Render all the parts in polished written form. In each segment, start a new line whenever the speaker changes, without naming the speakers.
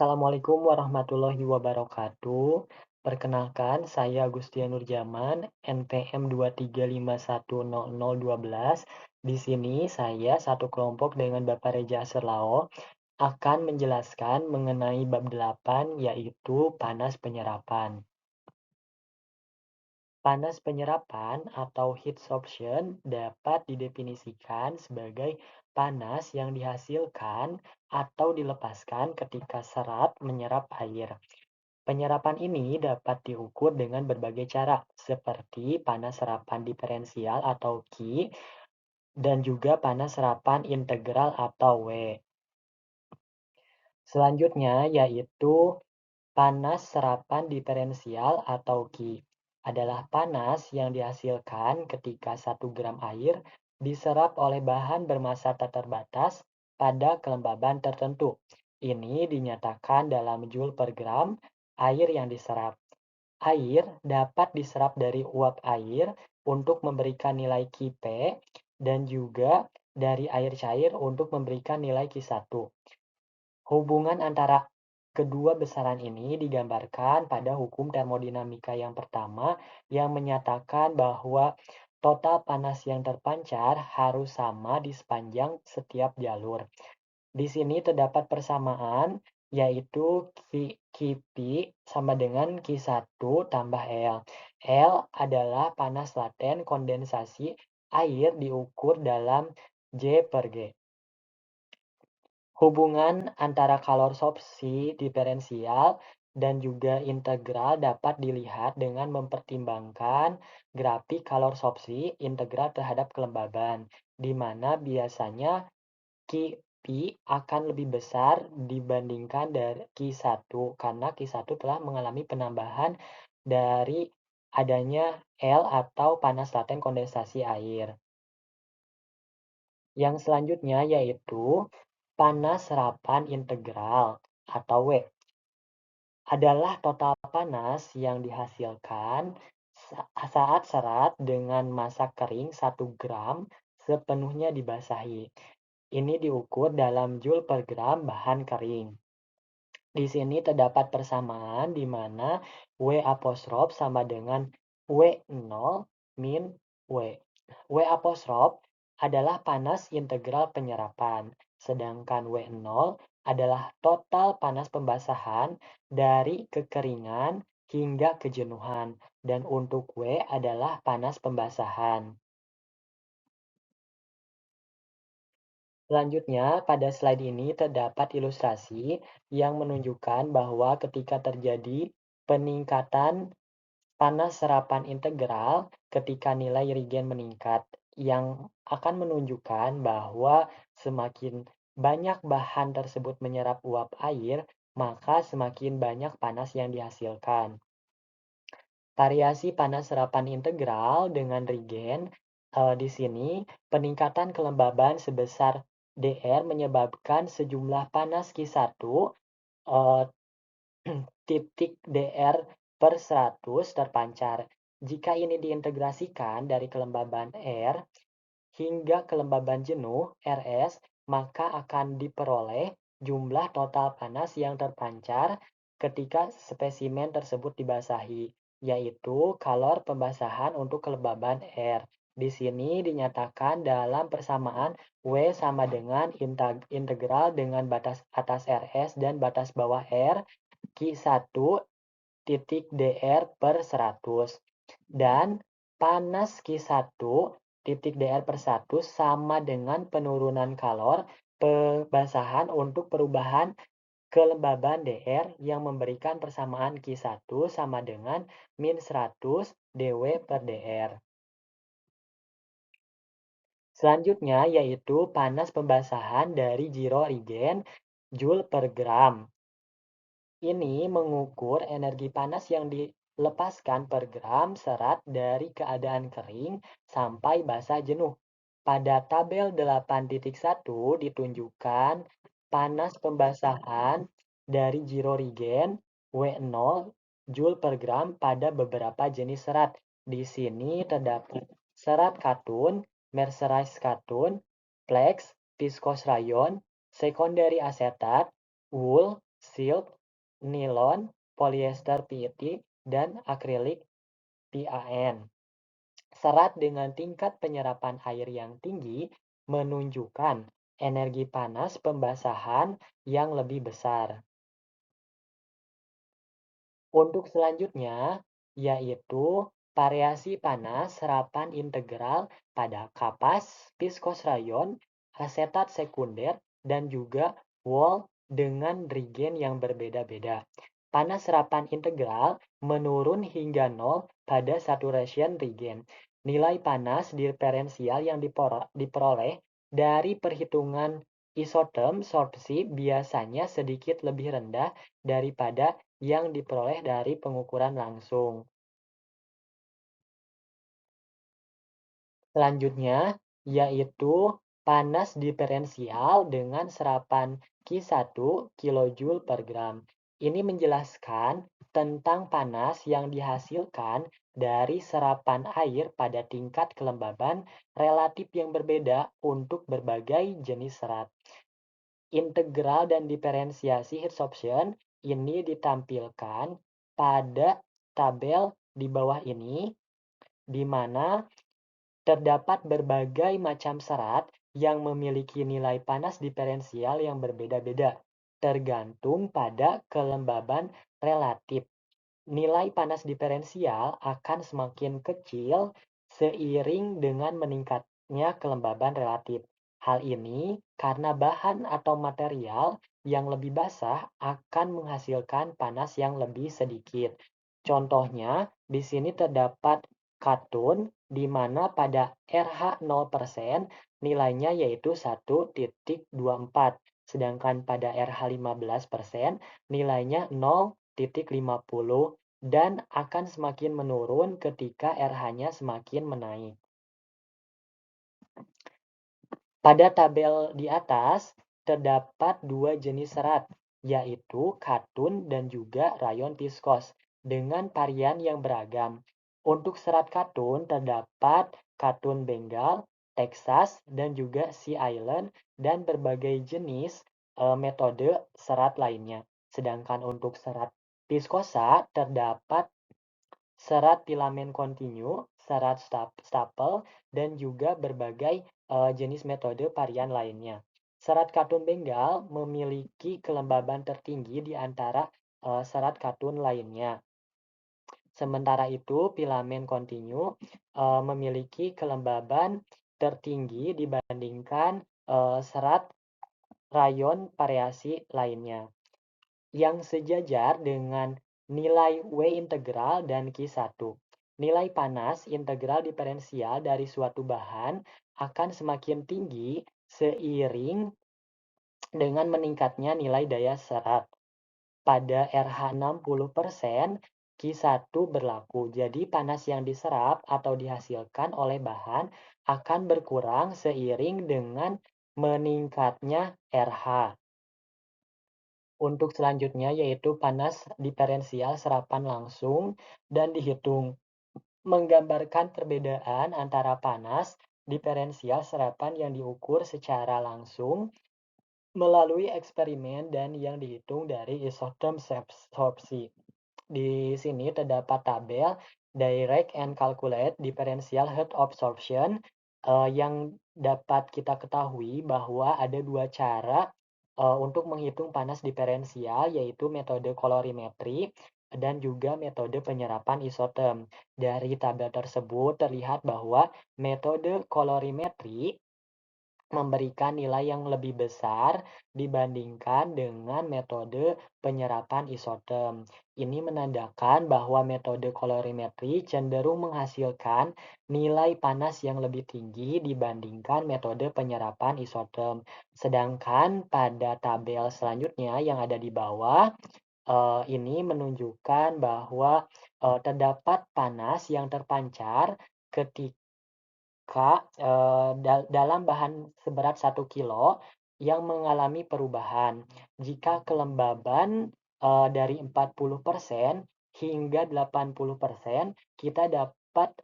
Assalamualaikum warahmatullahi wabarakatuh. Perkenalkan, saya Agustian Nurjaman, NPM 235100012. Di sini saya satu kelompok dengan Bapak Reja Aserlao akan menjelaskan mengenai bab 8 yaitu panas penyerapan. Panas penyerapan atau heat sorption dapat didefinisikan sebagai panas yang dihasilkan atau dilepaskan ketika serat menyerap air. Penyerapan ini dapat diukur dengan berbagai cara, seperti panas serapan diferensial atau Q dan juga panas serapan integral atau W. Selanjutnya yaitu panas serapan diferensial atau Q adalah panas yang dihasilkan ketika 1 gram air diserap oleh bahan bermassa tak terbatas pada kelembaban tertentu. Ini dinyatakan dalam joule per gram air yang diserap. Air dapat diserap dari uap air untuk memberikan nilai Qp dan juga dari air cair untuk memberikan nilai Q1. Hubungan antara kedua besaran ini digambarkan pada hukum termodinamika yang pertama yang menyatakan bahwa total panas yang terpancar harus sama di sepanjang setiap jalur. Di sini terdapat persamaan yaitu Qp sama dengan Q1 tambah L. L adalah panas laten kondensasi air diukur dalam J per G. Hubungan antara kalorsorpsi diferensial dan juga integral dapat dilihat dengan mempertimbangkan grafik kalorsorpsi integral terhadap kelembaban, di mana biasanya Qp akan lebih besar dibandingkan dari Q1 karena Q1 telah mengalami penambahan dari adanya L atau panas laten kondensasi air. Yang selanjutnya yaitu panas serapan integral atau W adalah total panas yang dihasilkan saat serat dengan massa kering 1 gram sepenuhnya dibasahi. Ini diukur dalam joule per gram bahan kering. Di sini terdapat persamaan di mana W apostrof sama dengan W0 min W. W apostrof adalah panas integral penyerapan, sedangkan W0 adalah total panas pembasahan dari kekeringan hingga kejenuhan, dan untuk W adalah panas pembasahan. Selanjutnya, pada slide ini terdapat ilustrasi yang menunjukkan bahwa ketika terjadi peningkatan panas serapan integral ketika nilai regen meningkat, yang akan menunjukkan bahwa semakin banyak bahan tersebut menyerap uap air, maka semakin banyak panas yang dihasilkan. Variasi panas serapan integral dengan regen, di sini peningkatan kelembaban sebesar Dr menyebabkan sejumlah panas Q1 eh, titik Dr per 100 terpancar. Jika ini diintegrasikan dari kelembaban R hingga kelembaban jenuh Rs, maka akan diperoleh jumlah total panas yang terpancar ketika spesimen tersebut dibasahi, yaitu kalor pembasahan untuk kelembaban R. Di sini dinyatakan dalam persamaan W sama dengan integral dengan batas atas Rs dan batas bawah R Q1 titik Dr per 100. Dan panas Q1 titik Dr per 100 sama dengan penurunan kalor pembasahan untuk perubahan kelembaban Dr yang memberikan persamaan Q1 sama dengan min 100 dW per Dr. Selanjutnya yaitu panas pembasahan dari zero regen Joule per gram. Ini mengukur energi panas yang dilepaskan per gram serat dari keadaan kering sampai basah jenuh. Pada tabel 8.1 ditunjukkan panas pembasahan dari zero regen W0 Joule per gram pada beberapa jenis serat. Di sini terdapat serat katun, mercerized katun, flax, viscose rayon, secondary asetat, wool, silk, nilon, polyester PET, dan akrilik PAN. Serat dengan tingkat penyerapan air yang tinggi menunjukkan energi panas pembasahan yang lebih besar. Untuk selanjutnya, yaitu variasi panas serapan integral pada kapas, viskos rayon, asetat sekunder, dan juga wol dengan regen yang berbeda-beda. Panas serapan integral menurun hingga 0 pada saturation regen. Nilai panas diferensial yang diperoleh dari perhitungan isoterm sorpsi biasanya sedikit lebih rendah daripada yang diperoleh dari pengukuran langsung. Selanjutnya, yaitu panas diferensial dengan serapan Q1 kJ per gram. Ini menjelaskan tentang panas yang dihasilkan dari serapan air pada tingkat kelembaban relatif yang berbeda untuk berbagai jenis serat. Integral dan diferensiasi Hirschhausen ini ditampilkan pada tabel di bawah ini, di mana terdapat berbagai macam serat yang memiliki nilai panas diferensial yang berbeda-beda, tergantung pada kelembaban relatif. Nilai panas diferensial akan semakin kecil seiring dengan meningkatnya kelembaban relatif. Hal ini karena bahan atau material yang lebih basah akan menghasilkan panas yang lebih sedikit. Contohnya, di sini terdapat katun di mana pada RH 0% nilainya yaitu 1,24, sedangkan pada RH 15% nilainya 0,50 dan akan semakin menurun ketika RH-nya semakin menaik. Pada tabel di atas, terdapat dua jenis serat, yaitu katun dan juga rayon viskos, dengan varian yang beragam. Untuk serat katun terdapat katun Bengal, Texas, dan juga Sea Island, dan berbagai jenis metode serat lainnya. Sedangkan untuk serat viskosa terdapat serat filamen kontinu, serat stapel, dan juga berbagai jenis metode varian lainnya. Serat katun Bengal memiliki kelembaban tertinggi di antara serat katun lainnya. Sementara itu, filamen kontinu memiliki kelembaban tertinggi dibandingkan serat rayon variasi lainnya yang sejajar dengan nilai W integral dan Q1. Nilai panas integral diferensial dari suatu bahan akan semakin tinggi seiring dengan meningkatnya nilai daya serat. Pada RH 60%, Q1 berlaku. Jadi panas yang diserap atau dihasilkan oleh bahan akan berkurang seiring dengan meningkatnya RH. Untuk selanjutnya yaitu panas diferensial serapan langsung dan dihitung. Menggambarkan perbedaan antara panas diferensial serapan yang diukur secara langsung melalui eksperimen dan yang dihitung dari isotherm sorpsi. Di sini terdapat tabel direct and calculate differential heat absorption yang dapat kita ketahui bahwa ada dua cara untuk menghitung panas diferensial yaitu metode kolorimetri dan juga metode penyerapan isoterm. Dari tabel tersebut terlihat bahwa metode kolorimetri memberikan nilai yang lebih besar dibandingkan dengan metode penyerapan isoterm. Ini menandakan bahwa metode kolorimetri cenderung menghasilkan nilai panas yang lebih tinggi dibandingkan metode penyerapan isoterm. Sedangkan pada tabel selanjutnya yang ada di bawah, ini menunjukkan bahwa terdapat panas yang terpancar ketika dalam bahan seberat 1 kilo yang mengalami perubahan. Jika kelembaban dari 40% hingga 80%, kita dapat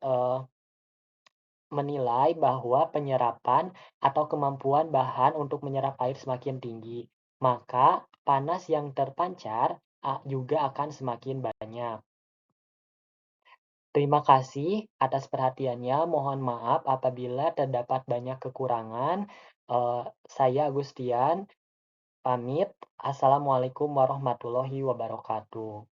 menilai bahwa penyerapan atau kemampuan bahan untuk menyerap air semakin tinggi. Maka panas yang terpancar juga akan semakin banyak. Terima kasih atas perhatiannya. Mohon maaf apabila terdapat banyak kekurangan. Saya Agustian, pamit. Assalamualaikum warahmatullahi wabarakatuh.